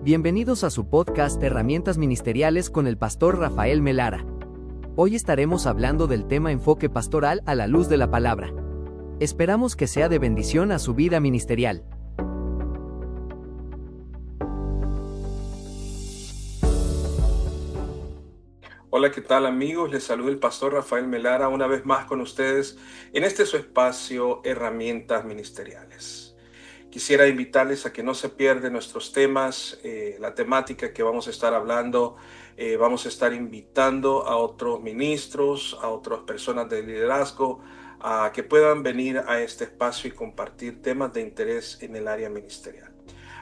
Bienvenidos a su podcast Herramientas Ministeriales con el pastor Rafael Melara. Hoy estaremos hablando del tema enfoque pastoral a la luz de la palabra. Esperamos que sea de bendición a su vida ministerial. Hola, ¿qué tal amigos? Les saluda el pastor Rafael Melara una vez más con ustedes en este su espacio Herramientas Ministeriales. Quisiera invitarles a que no se pierdan nuestros temas, la temática que vamos a estar hablando. Vamos a estar invitando a otros ministros, a otras personas de liderazgo, a que puedan venir a este espacio y compartir temas de interés en el área ministerial.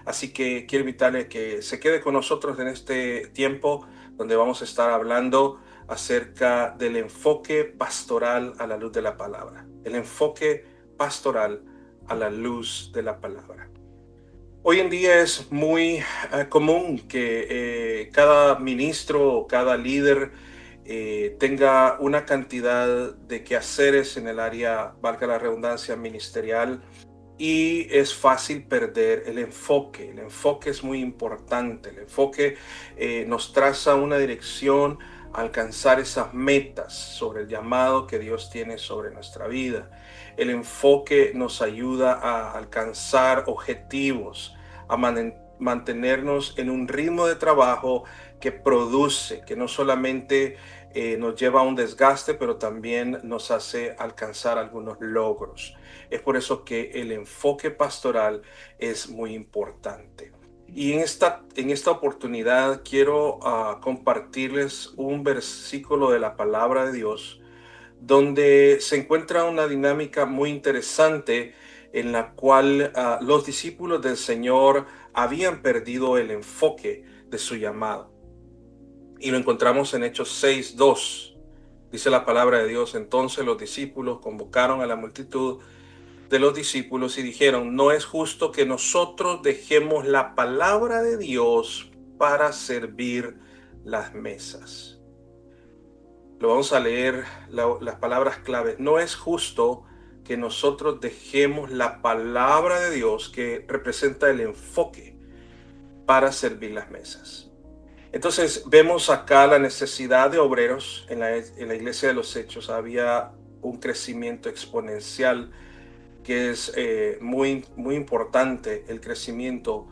Así que quiero invitarles a que se quede con nosotros en este tiempo donde vamos a estar hablando acerca del enfoque pastoral a la luz de la palabra. El enfoque pastoral a la luz de la palabra. Hoy en día es muy común que cada ministro o cada líder tenga una cantidad de quehaceres en el área, valga la redundancia, ministerial, y es fácil perder el enfoque. El enfoque es muy importante. El enfoque nos traza una dirección a alcanzar esas metas sobre el llamado que Dios tiene sobre nuestra vida. El enfoque nos ayuda a alcanzar objetivos, a mantenernos en un ritmo de trabajo que produce, que no solamente nos lleva a un desgaste, pero también nos hace alcanzar algunos logros. Es por eso que el enfoque pastoral es muy importante. Y en esta oportunidad quiero compartirles un versículo de la palabra de Dios donde se encuentra una dinámica muy interesante en la cual los discípulos del Señor habían perdido el enfoque de su llamado. Y lo encontramos en Hechos 6:2. Dice la palabra de Dios: entonces los discípulos convocaron a la multitud de los discípulos y dijeron: no es justo que nosotros dejemos la palabra de Dios para servir las mesas. Lo vamos a leer, las palabras claves. No es justo que nosotros dejemos la palabra de Dios, que representa el enfoque, para servir las mesas. Entonces vemos acá la necesidad de obreros. En la iglesia de los Hechos había un crecimiento exponencial que es muy importante, el crecimiento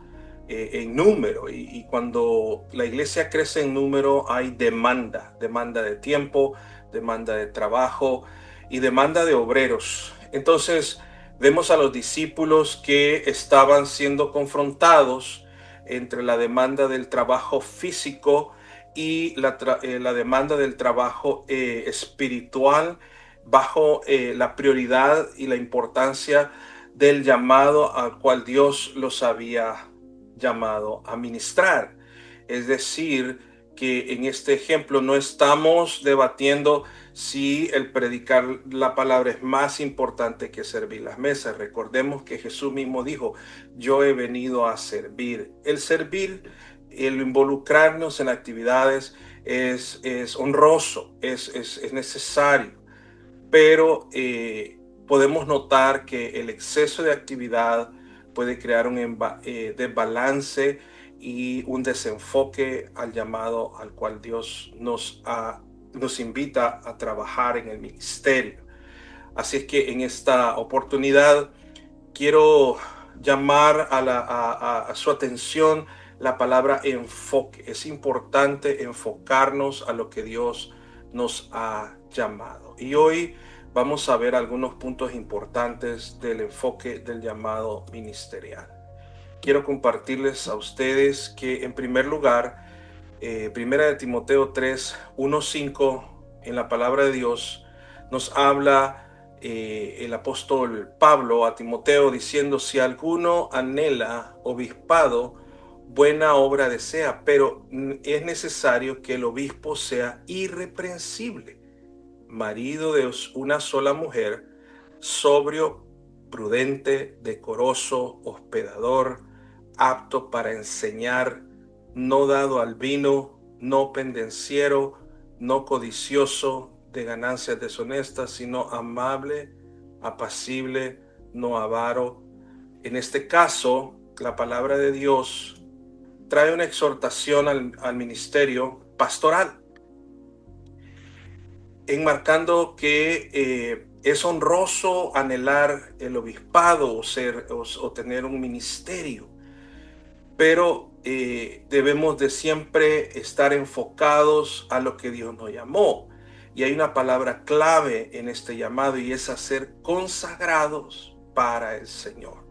en número. Y cuando la iglesia crece en número hay demanda de tiempo, demanda de trabajo y demanda de obreros. Entonces vemos a los discípulos que estaban siendo confrontados entre la demanda del trabajo físico y la demanda del trabajo espiritual, bajo la prioridad y la importancia del llamado al cual Dios los había llamado a ministrar. Es decir, que en este ejemplo no estamos debatiendo si el predicar la palabra es más importante que servir las mesas. Recordemos que Jesús mismo dijo: yo he venido a servir. El servir, el involucrarnos en actividades es honroso, es necesario. Pero podemos notar que el exceso de actividad puede crear un desbalance y un desenfoque al llamado al cual Dios nos invita a trabajar en el ministerio. Así es que en esta oportunidad quiero llamar a su atención la palabra enfoque. Es importante enfocarnos a lo que Dios nos ha llamado. Y hoy vamos a ver algunos puntos importantes del enfoque del llamado ministerial. Quiero compartirles a ustedes que, en primer lugar, Primera de Timoteo 3:1-5, en la palabra de Dios nos habla el apóstol Pablo a Timoteo diciendo: si alguno anhela obispado, buena obra desea, pero es necesario que el obispo sea irreprensible, marido de una sola mujer, sobrio, prudente, decoroso, hospedador, apto para enseñar, no dado al vino, no pendenciero, no codicioso de ganancias deshonestas, sino amable, apacible, no avaro. En este caso, la palabra de Dios trae una exhortación al ministerio pastoral, enmarcando que es honroso anhelar el obispado o tener un ministerio, pero debemos de siempre estar enfocados a lo que Dios nos llamó. Y hay una palabra clave en este llamado y es a ser consagrados para el Señor.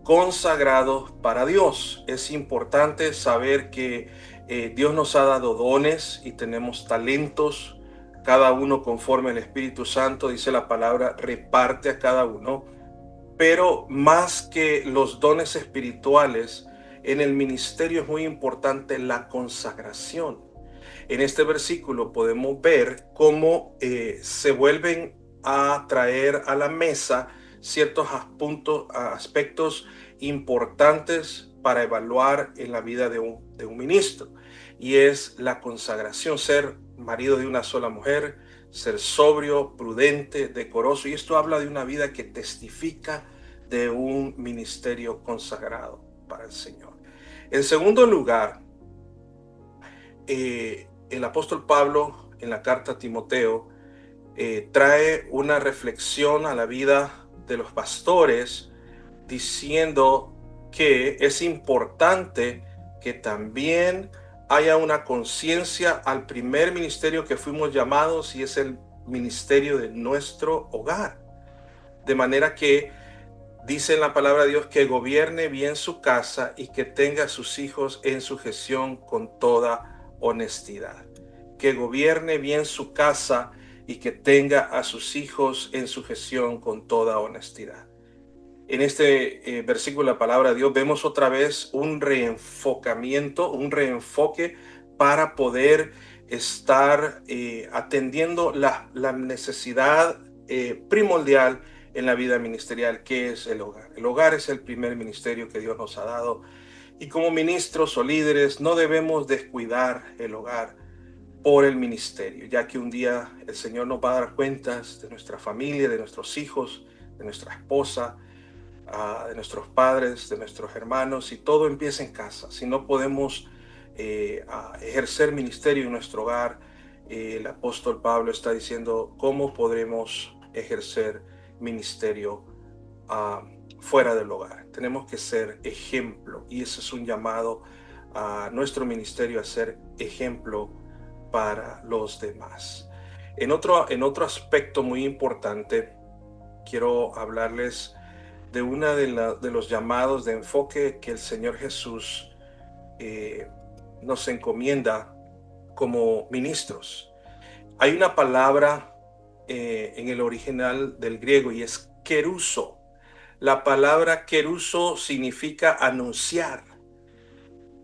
Consagrados para Dios. Es importante saber que Dios nos ha dado dones y tenemos talentos, cada uno conforme al Espíritu Santo, dice la palabra, reparte a cada uno. Pero más que los dones espirituales, en el ministerio es muy importante la consagración. En este versículo podemos ver cómo se vuelven a traer a la mesa ciertos aspectos importantes para evaluar en la vida de un ministro. Y es la consagración, ser marido de una sola mujer, ser sobrio, prudente, decoroso. Y esto habla de una vida que testifica de un ministerio consagrado para el Señor. En segundo lugar, el apóstol Pablo en la carta a Timoteo trae una reflexión a la vida de los pastores, diciendo que es importante que también haya una conciencia al primer ministerio que fuimos llamados, y es el ministerio de nuestro hogar. De manera que dice en la palabra de Dios que gobierne bien su casa y que tenga a sus hijos en sujeción con toda honestidad. Que gobierne bien su casa y que tenga a sus hijos en sujeción con toda honestidad. En este versículo de la palabra de Dios vemos otra vez un reenfocamiento, un reenfoque para poder estar atendiendo la necesidad primordial en la vida ministerial, que es el hogar. El hogar es el primer ministerio que Dios nos ha dado, y como ministros o líderes no debemos descuidar el hogar por el ministerio, ya que un día el Señor nos va a dar cuentas de nuestra familia, de nuestros hijos, de nuestra esposa, de nuestros padres, de nuestros hermanos, y todo empieza en casa. Si no podemos ejercer ministerio en nuestro hogar, el apóstol Pablo está diciendo cómo podremos ejercer ministerio fuera del hogar. Tenemos que ser ejemplo, y ese es un llamado a nuestro ministerio, a ser ejemplo para los demás. En otro aspecto muy importante, quiero hablarles de una de los llamados de enfoque que el Señor Jesús nos encomienda como ministros. Hay una palabra en el original del griego y es keruso. La palabra keruso significa anunciar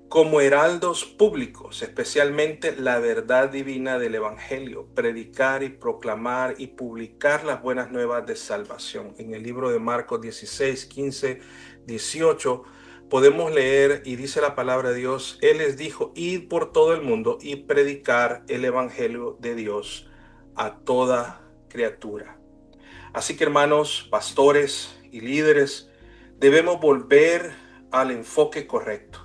como heraldos públicos, especialmente la verdad divina del Evangelio, predicar y proclamar y publicar las buenas nuevas de salvación. En el libro de Marcos 16, 15, 18 podemos leer y dice la palabra de Dios: Él les dijo, id por todo el mundo y predicar el Evangelio de Dios a toda criatura. Así que, hermanos, pastores y líderes, debemos volver al enfoque correcto.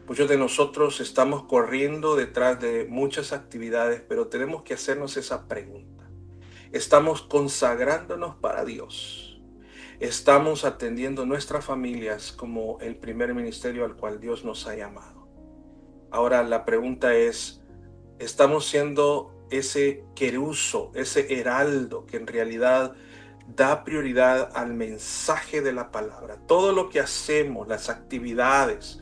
Muchos de nosotros estamos corriendo detrás de muchas actividades, pero tenemos que hacernos esa pregunta. ¿Estamos consagrándonos para Dios? ¿Estamos atendiendo nuestras familias como el primer ministerio al cual Dios nos ha llamado? Ahora la pregunta es, ¿estamos siendo ese keruso, ese heraldo que en realidad da prioridad al mensaje de la palabra? Todo lo que hacemos, las actividades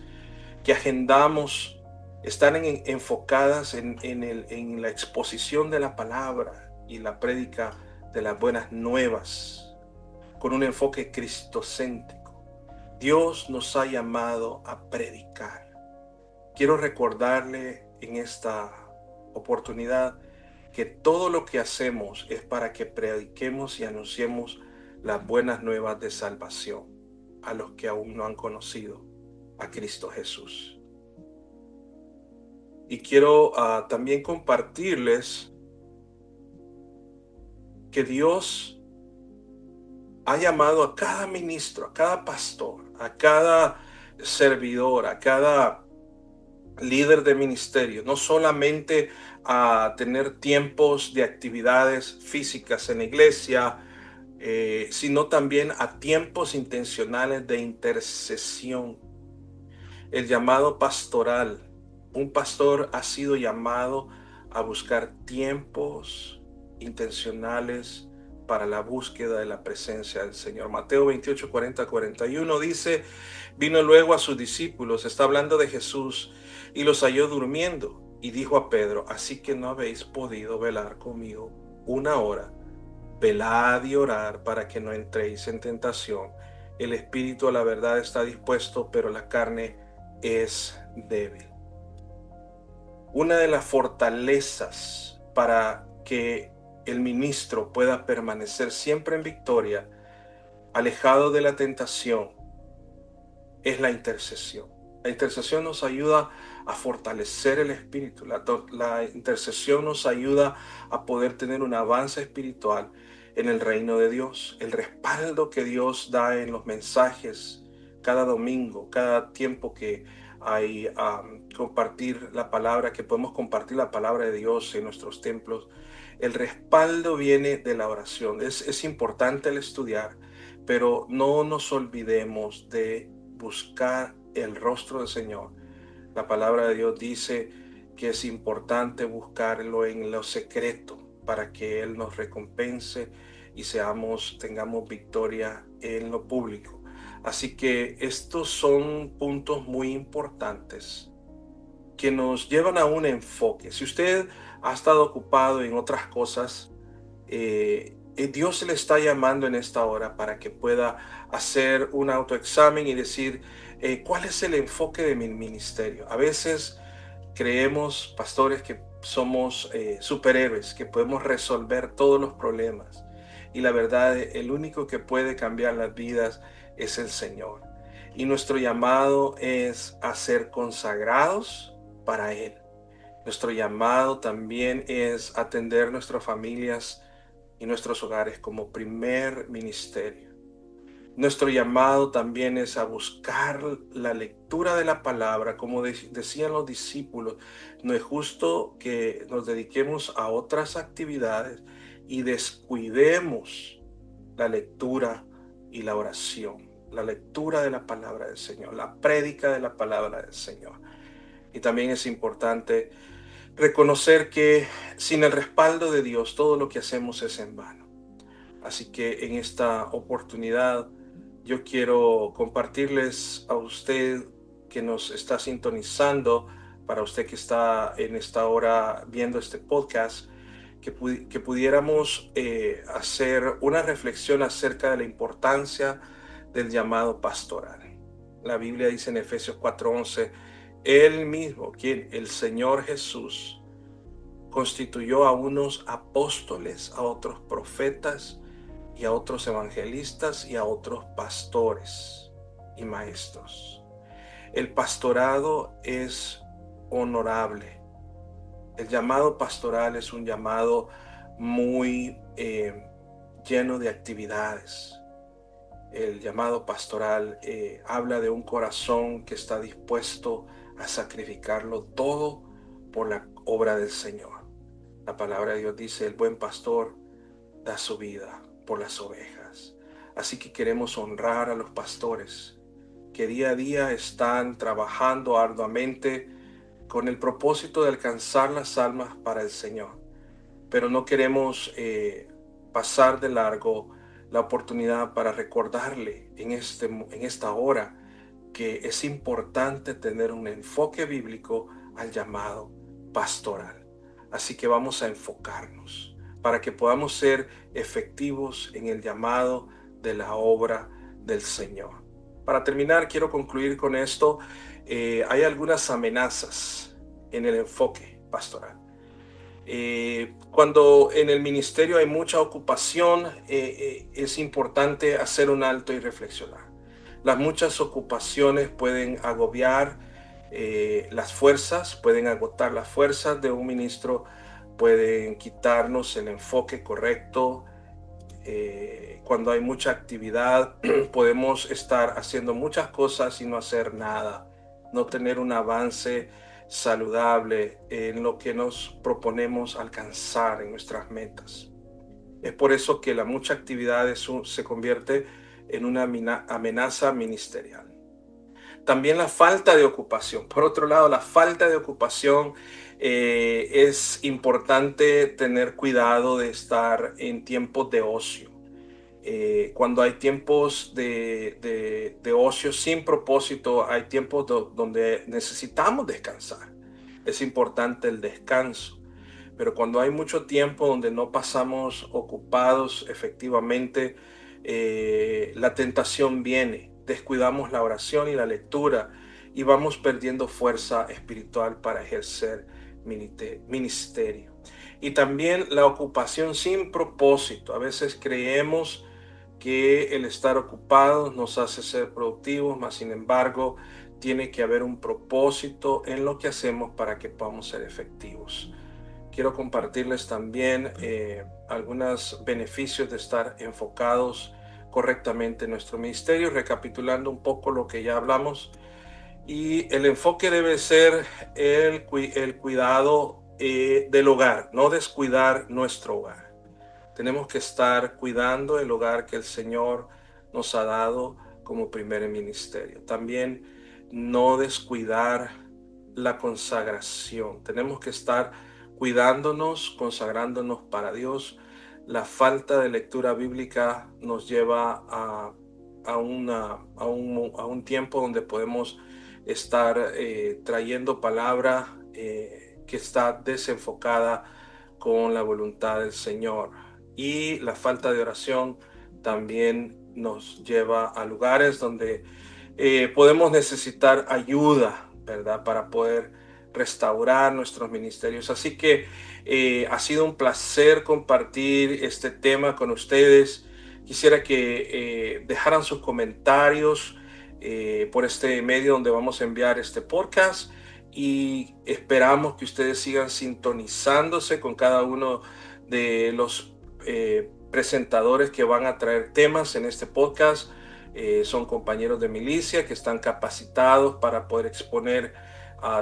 que agendamos, están enfocadas en la exposición de la palabra y la prédica de las buenas nuevas, con un enfoque cristocéntrico. Dios nos ha llamado a predicar. Quiero recordarle en esta oportunidad que todo lo que hacemos es para que prediquemos y anunciemos las buenas nuevas de salvación a los que aún no han conocido a Cristo Jesús. Y quiero también compartirles que Dios ha llamado a cada ministro, a cada pastor, a cada servidor, a cada líder de ministerio, no solamente a tener tiempos de actividades físicas en la iglesia, sino también a tiempos intencionales de intercesión. El llamado pastoral. Un pastor ha sido llamado a buscar tiempos intencionales para la búsqueda de la presencia del Señor. Mateo 28, 40, 41 dice: vino luego a sus discípulos, está hablando de Jesús, y los halló durmiendo, y dijo a Pedro: así que no habéis podido velar conmigo una hora. Velad y orad para que no entréis en tentación. El espíritu a la verdad está dispuesto, pero la carne es débil. Una de las fortalezas para que el ministro pueda permanecer siempre en victoria, alejado de la tentación, es la intercesión. La intercesión nos ayuda a fortalecer el espíritu. La intercesión nos ayuda a poder tener un avance espiritual en el reino de Dios. El respaldo que Dios da en los mensajes cada domingo, cada tiempo que hay compartir la palabra, que podemos compartir la palabra de Dios en nuestros templos. El respaldo viene de la oración. Es importante el estudiar, pero no nos olvidemos de buscar el rostro del Señor. La palabra de Dios dice que es importante buscarlo en lo secreto para que Él nos recompense y tengamos victoria en lo público. Así que estos son puntos muy importantes que nos llevan a un enfoque. Si usted ha estado ocupado en otras cosas, Dios le está llamando en esta hora para que pueda hacer un autoexamen y decir, ¿cuál es el enfoque de mi ministerio? A veces creemos, pastores, que somos superhéroes, que podemos resolver todos los problemas. Y la verdad, el único que puede cambiar las vidas es el Señor. Y nuestro llamado es a ser consagrados para Él. Nuestro llamado también es atender nuestras familias y nuestros hogares como primer ministerio. Nuestro llamado también es a buscar la lectura de la palabra. Como decían los discípulos, no es justo que nos dediquemos a otras actividades y descuidemos la lectura y la oración, la lectura de la palabra del Señor, la prédica de la palabra del Señor. Y también es importante reconocer que sin el respaldo de Dios todo lo que hacemos es en vano. Así que en esta oportunidad yo quiero compartirles a usted que nos está sintonizando, para usted que está en esta hora viendo este podcast, que pudiéramos hacer una reflexión acerca de la importancia del llamado pastoral. La Biblia dice en Efesios 4:11, Él mismo, el Señor Jesús, constituyó a unos apóstoles, a otros profetas y a otros evangelistas y a otros pastores y maestros. El pastorado es honorable. El llamado pastoral es un llamado muy lleno de actividades. El llamado pastoral habla de un corazón que está dispuesto a sacrificarlo todo por la obra del Señor. La palabra de Dios dice, el buen pastor da su vida por las ovejas. Así que queremos honrar a los pastores que día a día están trabajando arduamente con el propósito de alcanzar las almas para el Señor. Pero no queremos pasar de largo la oportunidad para recordarle en esta hora que es importante tener un enfoque bíblico al llamado pastoral. Así que vamos a enfocarnos para que podamos ser efectivos en el llamado de la obra del Señor. Para terminar, quiero concluir con esto. Hay algunas amenazas en el enfoque pastoral. Cuando en el ministerio hay mucha ocupación, es importante hacer un alto y reflexionar. Las muchas ocupaciones pueden agobiar las fuerzas, pueden agotar las fuerzas de un ministro, pueden quitarnos el enfoque correcto. Cuando hay mucha actividad, podemos estar haciendo muchas cosas y no hacer nada, no tener un avance saludable en lo que nos proponemos alcanzar en nuestras metas. Es por eso que la mucha actividad se convierte en una amenaza ministerial. También la falta de ocupación. Por otro lado, la falta de ocupación, es importante tener cuidado de estar en tiempos de ocio. Cuando hay tiempos de ocio sin propósito, hay tiempos donde necesitamos descansar. Es importante el descanso. Pero cuando hay mucho tiempo donde no pasamos ocupados efectivamente, la tentación viene. Descuidamos la oración y la lectura y vamos perdiendo fuerza espiritual para ejercer ministerio. Y también la ocupación sin propósito. A veces creemos que el estar ocupados nos hace ser productivos, mas sin embargo tiene que haber un propósito en lo que hacemos para que podamos ser efectivos. Quiero compartirles también algunos beneficios de estar enfocados correctamente en nuestro ministerio, recapitulando un poco lo que ya hablamos. Y el enfoque debe ser el cuidado del hogar, no descuidar nuestro hogar. Tenemos que estar cuidando el hogar que el Señor nos ha dado como primer ministerio. También no descuidar la consagración. Tenemos que estar cuidándonos, consagrándonos para Dios. La falta de lectura bíblica nos lleva a un tiempo donde podemos estar trayendo palabra que está desenfocada con la voluntad del Señor. Y la falta de oración también nos lleva a lugares donde podemos necesitar ayuda, ¿verdad? Para poder restaurar nuestros ministerios. Así que ha sido un placer compartir este tema con ustedes. Quisiera que dejaran sus comentarios por este medio donde vamos a enviar este podcast, y esperamos que ustedes sigan sintonizándose con cada uno de los presentadores que van a traer temas en este podcast. Son compañeros de milicia que están capacitados para poder exponer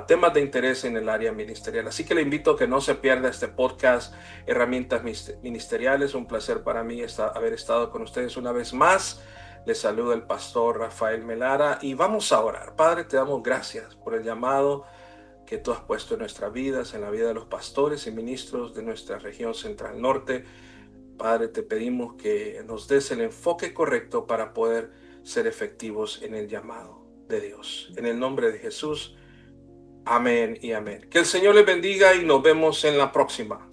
temas de interés en el área ministerial. Así que le invito a que no se pierda este podcast, Herramientas Ministeriales. Un placer para mí haber estado con ustedes una vez más. Les saluda el pastor Rafael Melara y vamos a orar. Padre, te damos gracias por el llamado que tú has puesto en nuestras vidas, en la vida de los pastores y ministros de nuestra región central norte. Padre, te pedimos que nos des el enfoque correcto para poder ser efectivos en el llamado de Dios. En el nombre de Jesús, amén y amén. Que el Señor les bendiga y nos vemos en la próxima.